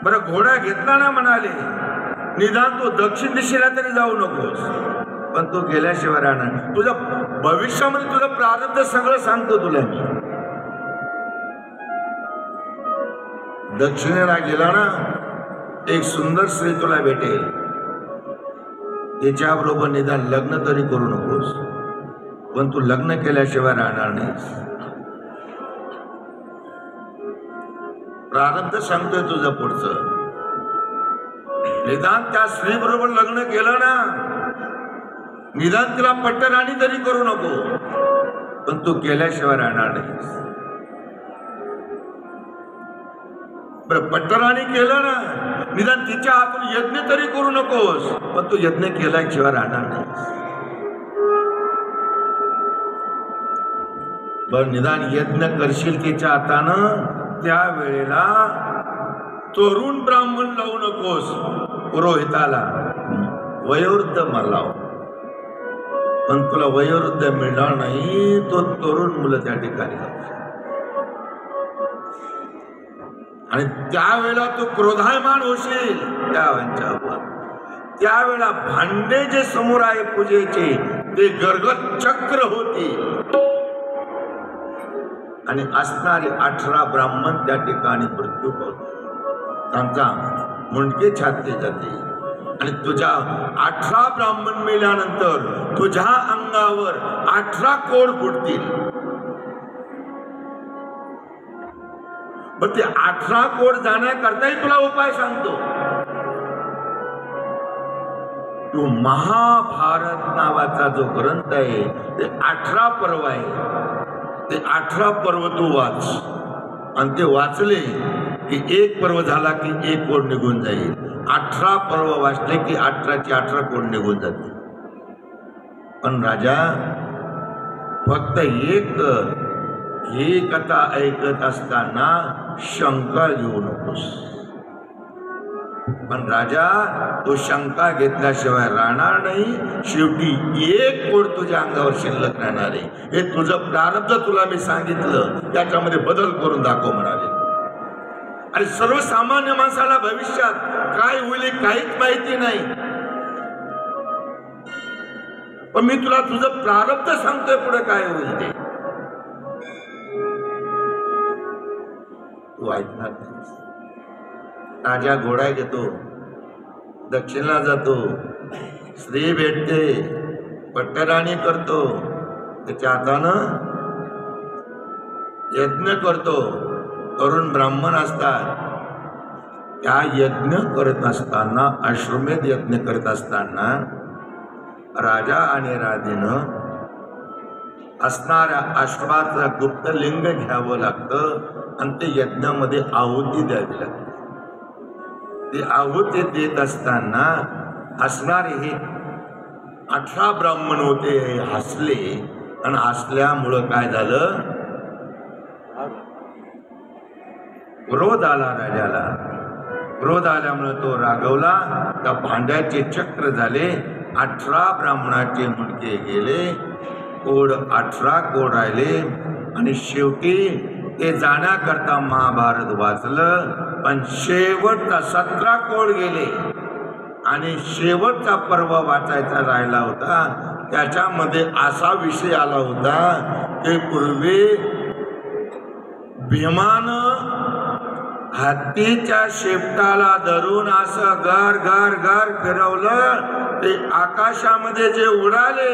बरं, घोडा घेतला ना म्हणाले, निदान तू दक्षिण दिशेला तरी जाऊ नकोस, पण तू गेल्याशिवाय राहणार. तुझ्या भविष्यामध्ये तुझं प्रारब्ध सगळं सांगतो तुला मी. दक्षिणेला गेला ना, एक सुंदर स्त्री तुला भेटेल, त्याच्याबरोबर निदान लग्न तरी करू नकोस, पण तू लग्न केल्याशिवाय राहणार नाहीस. प्रारब्ध सांगतोय तुझं पुढचं. निदान त्या स्त्री बरोबर लग्न केलं ना निदान तिला पट्टराणी तरी करू नको, पण तू केल्याशिवाय राहणार नाही. बरं, पट्टराणी केलं ना, निदान तिच्या हातून यज्ञ तरी करू नकोस, पण तू यज्ञ केल्याशिवाय राहणार नाही. बरं, निदान यज्ञ करशील तिच्या हातानं, त्यावेळेला तरुण ब्राह्मण लावू नकोस पुरोहिताला, वयोवृद्ध लाव. पण तुला वयोवृद्ध मिळणार नाही, तो तरुण मुलं त्या ठिकाणी लाव. आणि त्यावेळेला तू क्रोधायमान होशील त्यावेळेला. त्यावेळेला भांडे जे समोर आहे पूजेचे ते गर्गत चक्र होती, आणि असणारे 18 ब्राह्मण त्या ठिकाणी मृत्यू पावले. त्यांचा मुंडके छातले जाते, आणि तुझ्या 18 ब्राह्मण मेल्यानंतर तुझ्या अंगावर 18 कोड फुटतील. पण ते 18 कोड जाण्याकरताही तुला उपाय सांगतो. तो महाभारत नावाचा जो ग्रंथ आहे ते 18 पर्व आहे. ते 18 पर्व तू वाच, आणि ते वाचले की एक पर्व झाला की एक कोड निघून जाईल. 18 पर्व वाचले की 18ची 18 कोड निघून जाते. पण राजा, फक्त एक ही कथा ऐकत असताना शंका घेऊ नकोस. पण राजा, तो शंका घेतल्याशिवाय राहणार नाही. शेवटी एक कोड तुझ्या अंगावर शिल्लक राहणार आहे. हे तुझं प्रारब्ध तुला मी सांगितलं, त्याच्यामध्ये बदल करून दाखव म्हणाले. आणि सर्वसामान्य माणसाला भविष्यात काय होईल काहीच माहिती नाही, पण मी तुला तुझं प्रारब्ध सांगतोय पुढे काय होईल ते. तू ऐकणार नाही. राजा घोडा घेतो, दक्षिणला जातो, स्त्री भेटते, पट्टराणी करतो, त्याच्या हातानं यज्ञ करतो. तरुण ब्राह्मण असतात, त्या यज्ञ करत असताना, अश्वमेध यज्ञ करत असताना राजा आणि राधेनं असणाऱ्या अश्वाचं गुप्त लिंग घ्यावं लागतं, आणि ते यज्ञामध्ये आहुती द्यावी लागते. ते आहुती देत असताना हसणारे हे 18 ब्राह्मण होते, हसले, आणि हसल्यामुळं काय झालं, क्रोध आला राजाला. क्रोध आल्यामुळे तो रागवला. त्या भांड्याचे चक्र झाले, 18 ब्राह्मणाचे मुंडके गेले, कोड 18 कोड राहिले. आणि शेवटी ते जाण्याकरता महाभारत वाचलं, पण शेवटचा 17 कोड गेले. आणि शेवटचा पर्व वाचायचा राहिला होता, त्याच्यामध्ये असा विषय आला होता की पूर्वी भीमानं हत्तीच्या शेपटाला धरून असं घर घर घर फिरवलं, ते आकाशामध्ये जे उडाले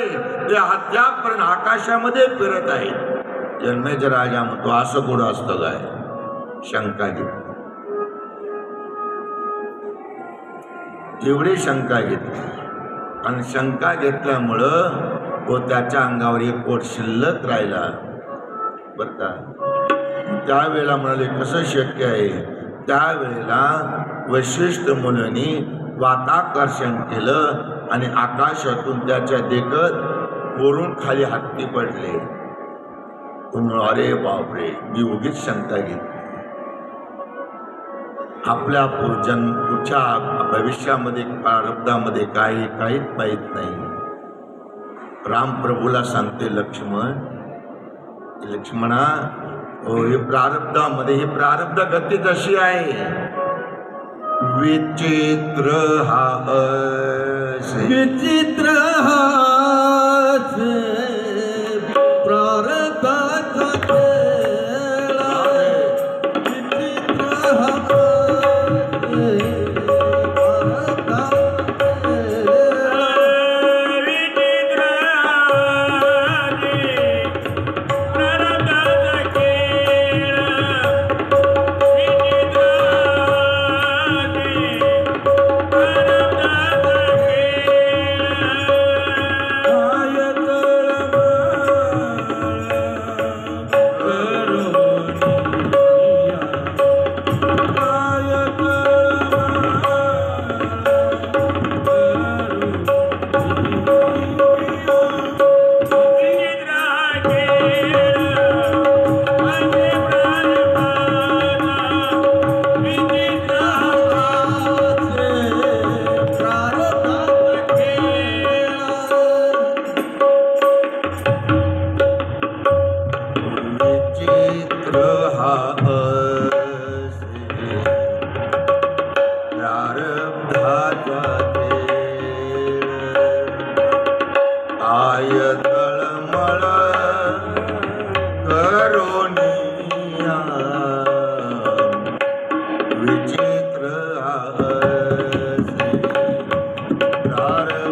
ते हत्यापर्यंत आकाशामध्ये फिरत आहेत. जन्मेजय राजा म्हणतो, असं कुठं असतं काय? शंका घेतली. एवढी शंका घेतली, आणि शंका घेतल्यामुळं तो त्याच्या अंगावर एक कोट शिल्लक राहिला. बरं का, त्यावेळेला म्हणाले कसं शक्य आहे? त्यावेळेला वशिष्ठ मुनींनी वाताकर्षण केलं, आणि आकाशातून त्याच्या देखत वरून खाली हत्ती पडले. तो म्हणून, अरे बापरे, मी उगीच शंका घेतली. आपल्या पुढच्या भविष्यामध्ये प्रारब्धामध्ये काहीच माहीत नाही. रामप्रभूला सांगते लक्ष्मणा, हे प्रारब्धामध्ये, ही प्रारब्ध गती कशी आहे? विचित्र हास, विचित्र हास प्रारब्धाचा खेळ, विचित्र हास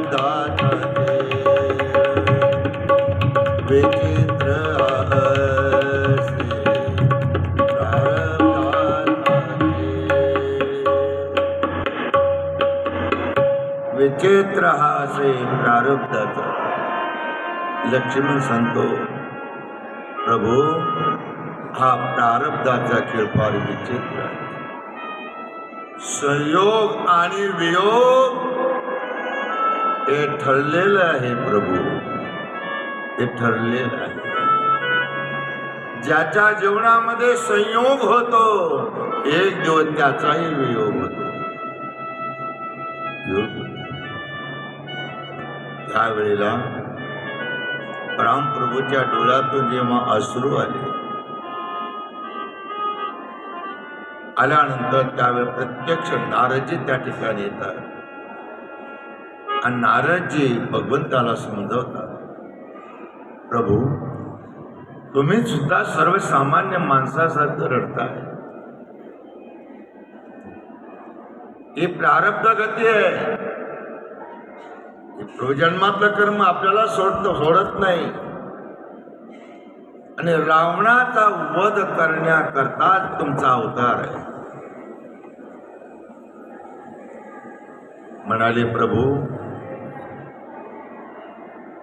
प्रारब्धाचा विचित्र विचित्र हा असे प्रारब्धाचा. लक्ष्मण सांगतो प्रभू हा प्रारब्धाचा खेळ फार विचित्र आहे. संयोग आणि वियोग हे ठरलेलं आहे प्रभू, हे ठरलेलं आहे. ज्याच्या जीवनामध्ये संयोग होतो एक दिवस त्याचाही वियोग होतो. त्यावेळेला रामप्रभूच्या डोळ्यातून जेव्हा अश्रू आल्यानंतर त्यावेळी प्रत्यक्ष नारदजी त्या ठिकाणी येतात आणि नारदजी भगवंताला समजवतात, प्रभू तुम्ही सुद्धा सर्वसामान्य माणसासारखं रडताय. ही प्रारब्ध गती आहे. पूर्वजन्मातलं कर्म आपल्याला सोडत नाही. आणि रावणाचा वध करण्याकरताच तुमचा अवतार आहे. म्हणाले प्रभू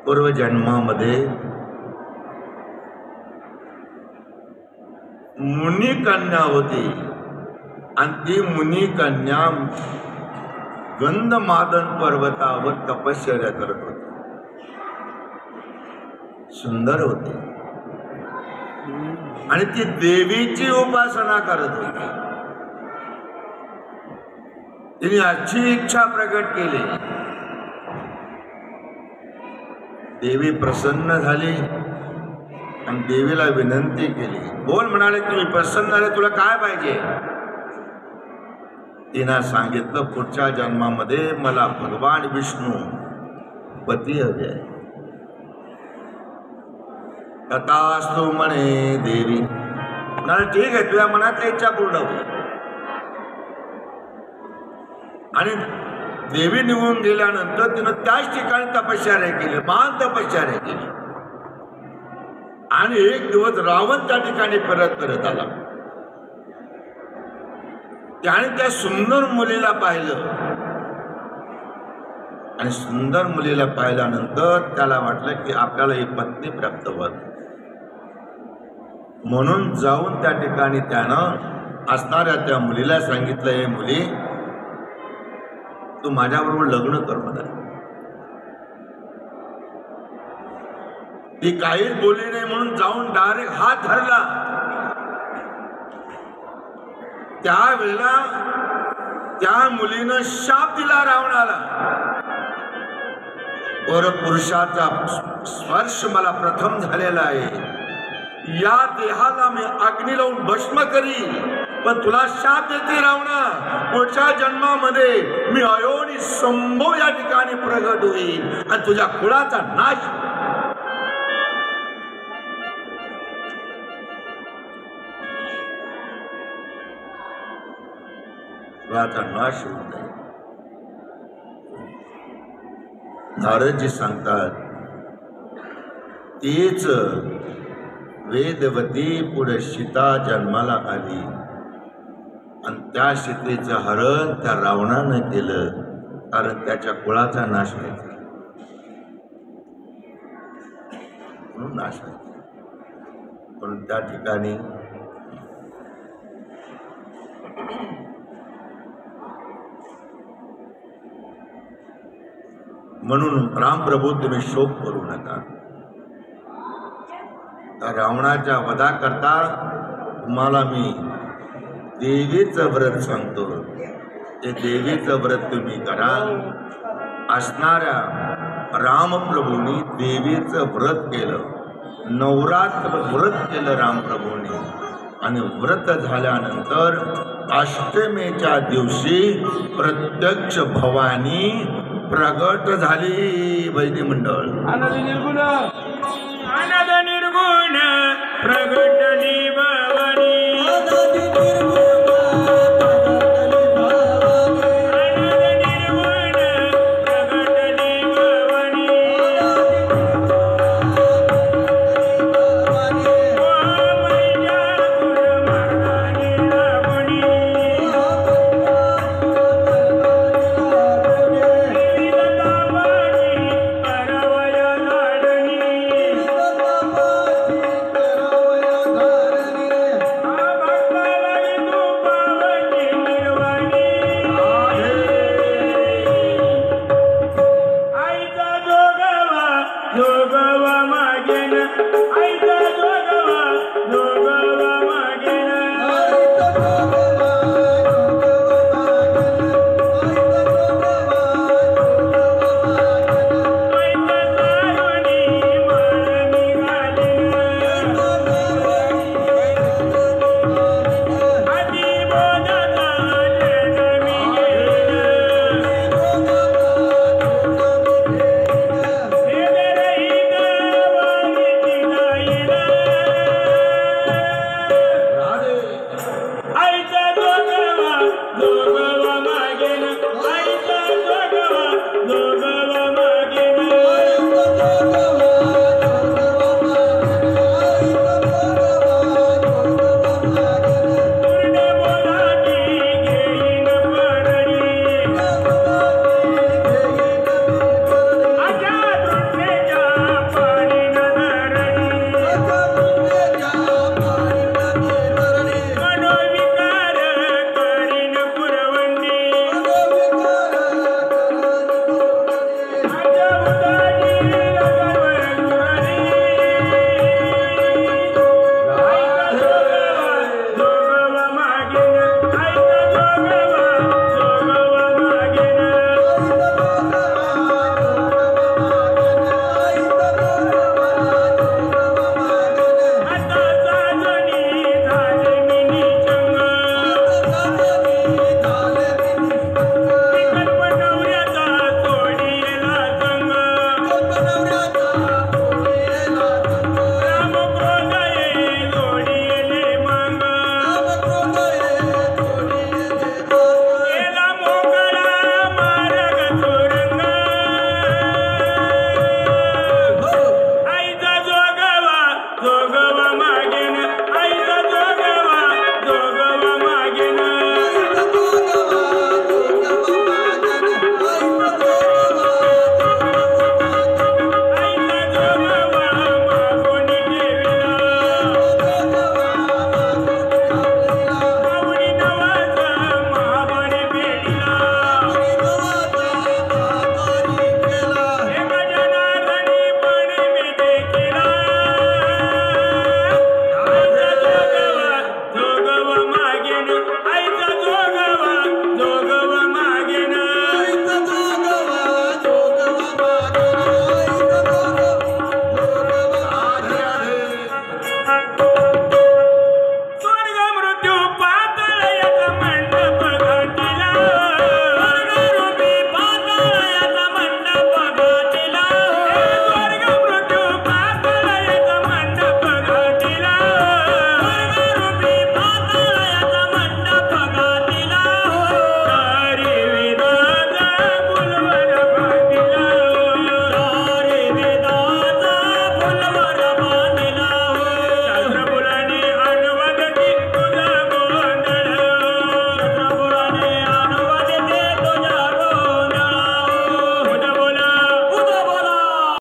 पूर्वजन्मामध्ये मुनी कन्या होती आणि ती मुनी कन्या गंधमादन पर्वतावर तपश्चर्या करत होती. सुंदर होती आणि ती देवीची उपासना करत होती. तिने अशी इच्छा प्रकट केली. देवी प्रसन्न झाली आणि देवीला विनंती केली. बोल म्हणाले, तुम्ही प्रसन्न झाले, तुला काय पाहिजे? तिनं सांगितलं, पुढच्या जन्मामध्ये मला भगवान विष्णू पती हवे आहे. तथास्तु म्हणे देवी. म्हणाले ठीक आहे, तुझ्या मनातली इच्छा पूर्ण होईल. आणि देवी निघून गेल्यानंतर तिनं त्याच ठिकाणी तपश्चर्या केली, महान तपश्चर्या केली. आणि एक दिवस रावण त्या ठिकाणी परत आला. त्याने त्या सुंदर मुलीला पाहिलं आणि सुंदर मुलीला पाहिल्यानंतर त्याला वाटलं की आपल्याला ही पत्नी प्राप्त व्हावी. म्हणून जाऊन त्या ठिकाणी त्यानं असणाऱ्या त्या मुलीला सांगितलं, हे मुली तू माझ्याबरोबर लग्न कर म्हणाली. ती काहीच बोलली नाही म्हणून जाऊन डायरेक्ट हात धरला. त्यावेळेला त्या मुलीनं शाप दिला रावणाला, परपुरुषाचा स्पर्श मला प्रथम झालेला आहे. या देहाला मी अग्नी लावून भस्म करीन, पण तुला शाप देते रावणा, पुढच्या जन्मामध्ये मी अयोनी संभव या ठिकाणी प्रगट होईल आणि तुझ्या कुळाचा नाश. कुळाचा नाश होऊन जाईल. नारदजी सांगतात, तीच वेदवती पुढे सीता जन्माला आली आणि त्या सीतेचं हरण त्या रावणानं केलं, कारण त्याच्या कुळाचा नाश व्हायचा म्हणून नाश व्हायचा. म्हणून त्या ठिकाणी म्हणून रामप्रभू तुम्ही शोक करू नका. रावणाच्या वधाकरता तुम्हाला मी देवीचं व्रत सांगतो. ते देवीचं व्रत तुम्ही करा. असणाऱ्या रामप्रभूंनी देवीचं व्रत केलं, नवरात्र व्रत केलं रामप्रभूंनी. आणि व्रत झाल्यानंतर अष्टमीच्या दिवशी प्रत्यक्ष भवानी प्रगट झाली. वैदिक मंडळ आनंद निर्गुण प्रगटली भवानी.